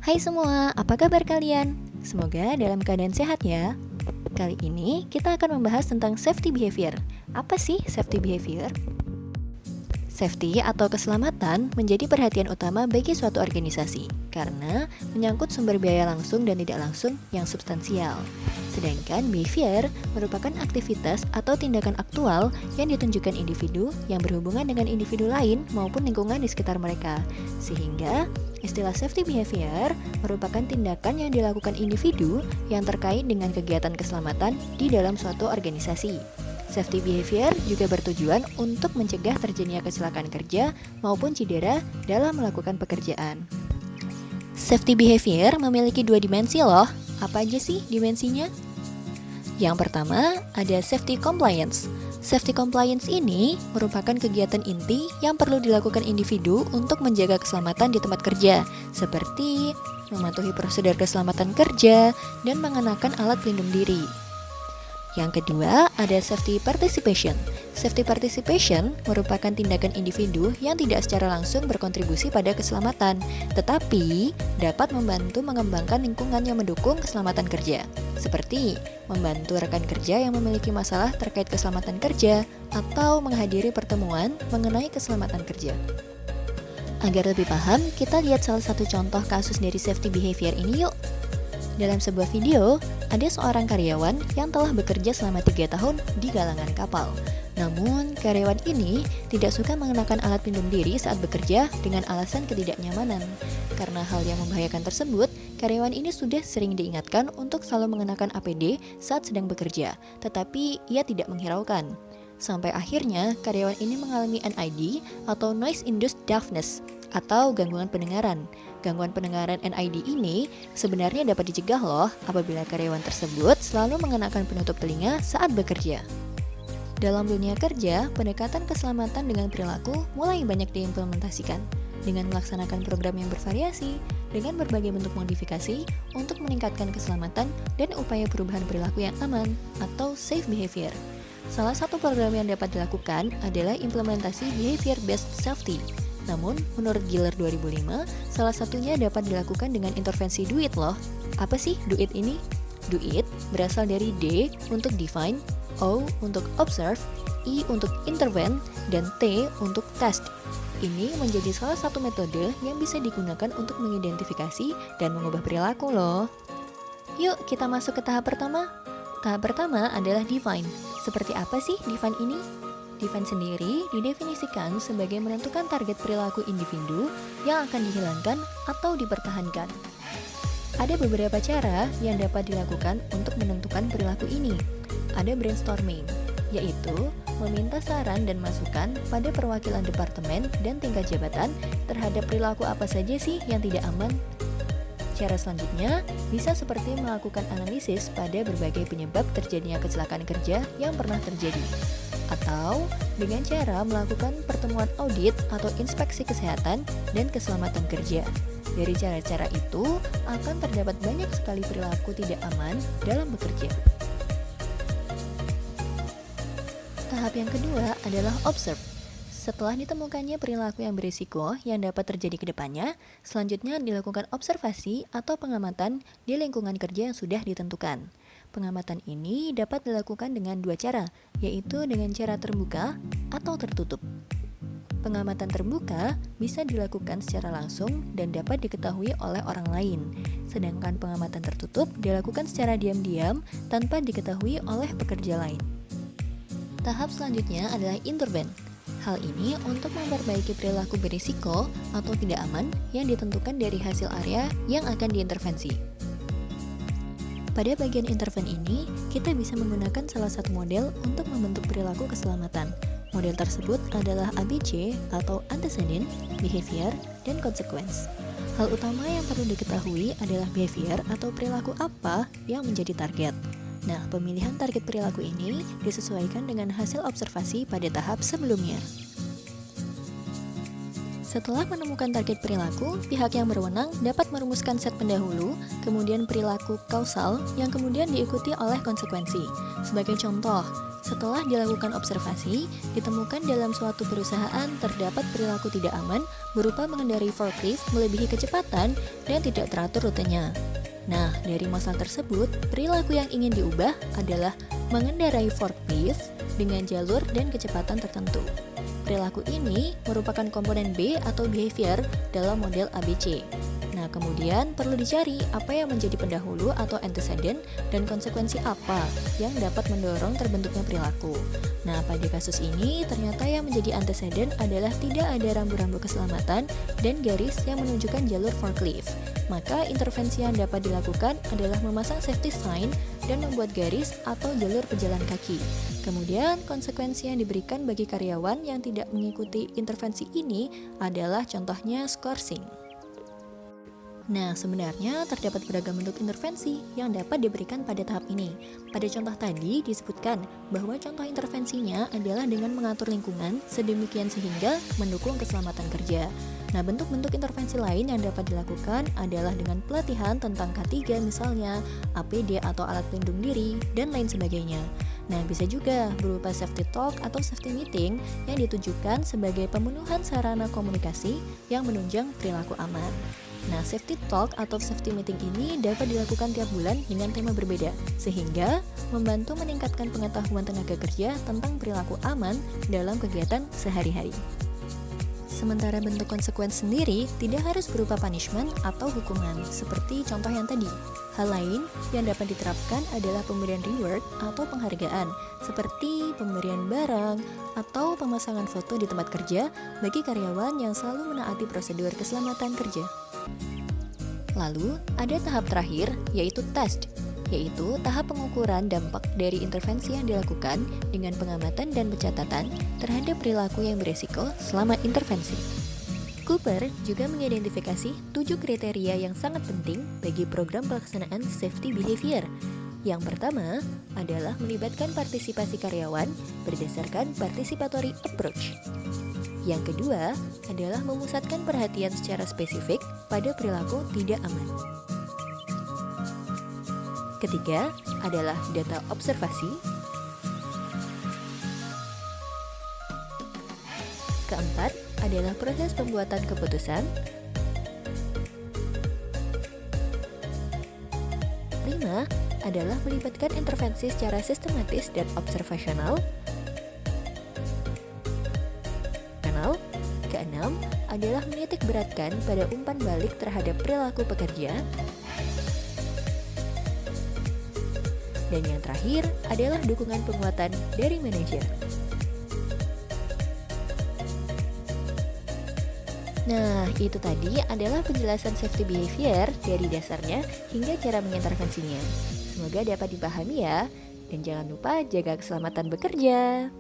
Hai semua, apa kabar kalian? Semoga dalam keadaan sehat ya. Kali ini kita akan membahas tentang safety behavior. Apa sih safety behavior? Safety atau keselamatan menjadi perhatian utama bagi suatu organisasi karena menyangkut sumber biaya langsung dan tidak langsung yang substansial. Sedangkan behavior merupakan aktivitas atau tindakan aktual yang ditunjukkan individu yang berhubungan dengan individu lain maupun lingkungan di sekitar mereka. Sehingga istilah safety behavior merupakan tindakan yang dilakukan individu yang terkait dengan kegiatan keselamatan di dalam suatu organisasi. Safety behavior juga bertujuan untuk mencegah terjadinya kecelakaan kerja maupun cedera dalam melakukan pekerjaan. Safety behavior memiliki dua dimensi loh. Apa aja sih dimensinya? Yang pertama, ada safety compliance. Safety compliance ini merupakan kegiatan inti yang perlu dilakukan individu untuk menjaga keselamatan di tempat kerja, seperti mematuhi prosedur keselamatan kerja dan mengenakan alat pelindung diri. Yang kedua, ada safety participation. Safety participation merupakan tindakan individu yang tidak secara langsung berkontribusi pada keselamatan, tetapi dapat membantu mengembangkan lingkungan yang mendukung keselamatan kerja, seperti membantu rekan kerja yang memiliki masalah terkait keselamatan kerja atau menghadiri pertemuan mengenai keselamatan kerja. Agar lebih paham, kita lihat salah satu contoh kasus dari safety behavior ini yuk. Dalam sebuah video, ada seorang karyawan yang telah bekerja selama 3 tahun di galangan kapal. Namun, karyawan ini tidak suka mengenakan alat pelindung diri saat bekerja dengan alasan ketidaknyamanan. Karena hal yang membahayakan tersebut, karyawan ini sudah sering diingatkan untuk selalu mengenakan APD saat sedang bekerja, tetapi ia tidak menghiraukan. Sampai akhirnya, karyawan ini mengalami NID atau Noise Induced Deafness atau gangguan pendengaran. Gangguan pendengaran NID ini sebenarnya dapat dicegah loh apabila karyawan tersebut selalu mengenakan penutup telinga saat bekerja. Dalam dunia kerja, pendekatan keselamatan dengan perilaku mulai banyak diimplementasikan dengan melaksanakan program yang bervariasi, dengan berbagai bentuk modifikasi untuk meningkatkan keselamatan dan upaya perubahan perilaku yang aman atau safe behavior. Salah satu program yang dapat dilakukan adalah implementasi behavior-based safety. Namun, menurut Giller 2005, salah satunya dapat dilakukan dengan intervensi DUIT loh. Apa sih DUIT ini? DUIT berasal dari D untuk define, O untuk observe, I untuk intervene, dan T untuk test. Ini menjadi salah satu metode yang bisa digunakan untuk mengidentifikasi dan mengubah perilaku loh. Yuk kita masuk ke tahap pertama. Tahap pertama adalah define. Seperti apa sih define ini? Define sendiri didefinisikan sebagai menentukan target perilaku individu yang akan dihilangkan atau dipertahankan. Ada beberapa cara yang dapat dilakukan untuk menentukan perilaku ini. Ada brainstorming, yaitu meminta saran dan masukan pada perwakilan departemen dan tingkat jabatan terhadap perilaku apa saja sih yang tidak aman. Cara selanjutnya bisa seperti melakukan analisis pada berbagai penyebab terjadinya kecelakaan kerja yang pernah terjadi, atau dengan cara melakukan pertemuan audit atau inspeksi kesehatan dan keselamatan kerja. Dari cara-cara itu akan terdapat banyak sekali perilaku tidak aman dalam bekerja. Tahap yang kedua adalah observe. Setelah ditemukannya perilaku yang berisiko yang dapat terjadi ke depannya, selanjutnya dilakukan observasi atau pengamatan di lingkungan kerja yang sudah ditentukan. Pengamatan ini dapat dilakukan dengan dua cara, yaitu dengan cara terbuka atau tertutup. Pengamatan terbuka bisa dilakukan secara langsung dan dapat diketahui oleh orang lain, sedangkan pengamatan tertutup dilakukan secara diam-diam tanpa diketahui oleh pekerja lain. Tahap selanjutnya adalah intervene. Hal ini untuk memperbaiki perilaku berisiko atau tidak aman yang ditentukan dari hasil area yang akan diintervensi. Pada bagian intervene ini, kita bisa menggunakan salah satu model untuk membentuk perilaku keselamatan. Model tersebut adalah ABC atau Antecedent, Behavior, dan Consequence. Hal utama yang perlu diketahui adalah behavior atau perilaku apa yang menjadi target. Nah, pemilihan target perilaku ini disesuaikan dengan hasil observasi pada tahap sebelumnya. Setelah menemukan target perilaku, pihak yang berwenang dapat merumuskan set pendahulu, kemudian perilaku kausal yang kemudian diikuti oleh konsekuensi. Sebagai contoh, Setelah dilakukan observasi, ditemukan dalam suatu perusahaan terdapat perilaku tidak aman berupa mengendarai forklift melebihi kecepatan dan tidak teratur rutenya. Nah, dari masalah tersebut, perilaku yang ingin diubah adalah mengendarai forklift dengan jalur dan kecepatan tertentu. Perilaku ini merupakan komponen B atau behavior dalam model ABC. Nah, kemudian perlu dicari apa yang menjadi pendahulu atau antecedent dan konsekuensi apa yang dapat mendorong terbentuknya perilaku. Nah, pada kasus ini ternyata yang menjadi antecedent adalah tidak ada rambu-rambu keselamatan dan garis yang menunjukkan jalur forklift. Maka intervensi yang dapat dilakukan adalah memasang safety sign dan membuat garis atau jalur pejalan kaki. Kemudian konsekuensi yang diberikan bagi karyawan yang tidak mengikuti intervensi ini adalah contohnya scourging. Nah, sebenarnya terdapat beragam bentuk intervensi yang dapat diberikan pada tahap ini. Pada contoh tadi disebutkan bahwa contoh intervensinya adalah dengan mengatur lingkungan sedemikian sehingga mendukung keselamatan kerja. Nah, bentuk-bentuk intervensi lain yang dapat dilakukan adalah dengan pelatihan tentang K3 misalnya, APD atau alat pelindung diri, dan lain sebagainya. Nah, bisa juga berupa safety talk atau safety meeting yang ditujukan sebagai pemenuhan sarana komunikasi yang menunjang perilaku aman. Nah, safety talk atau safety meeting ini dapat dilakukan tiap bulan dengan tema berbeda, sehingga membantu meningkatkan pengetahuan tenaga kerja tentang perilaku aman dalam kegiatan sehari-hari. Sementara bentuk konsekuensi sendiri tidak harus berupa punishment atau hukuman, seperti contoh yang tadi. Hal lain yang dapat diterapkan adalah pemberian reward atau penghargaan, seperti pemberian barang atau pemasangan foto di tempat kerja bagi karyawan yang selalu menaati prosedur keselamatan kerja. Lalu, ada tahap terakhir, yaitu test, yaitu tahap pengukuran dampak dari intervensi yang dilakukan dengan pengamatan dan pencatatan terhadap perilaku yang beresiko selama intervensi. Cooper juga mengidentifikasi 7 kriteria yang sangat penting bagi program pelaksanaan safety behavior. Yang pertama adalah melibatkan partisipasi karyawan berdasarkan participatory approach. Yang kedua adalah memusatkan perhatian secara spesifik pada perilaku tidak aman. Ketiga adalah data observasi. Keempat adalah proses pembuatan keputusan. 5 adalah melibatkan intervensi secara sistematis dan observasional. Keenam adalah menitik beratkan pada umpan balik terhadap perilaku pekerja. Dan yang terakhir adalah dukungan penguatan dari manajer. Nah, itu tadi adalah penjelasan safety behavior dari dasarnya hingga cara mengintervensinya. Semoga dapat dipahami ya, dan jangan lupa jaga keselamatan bekerja.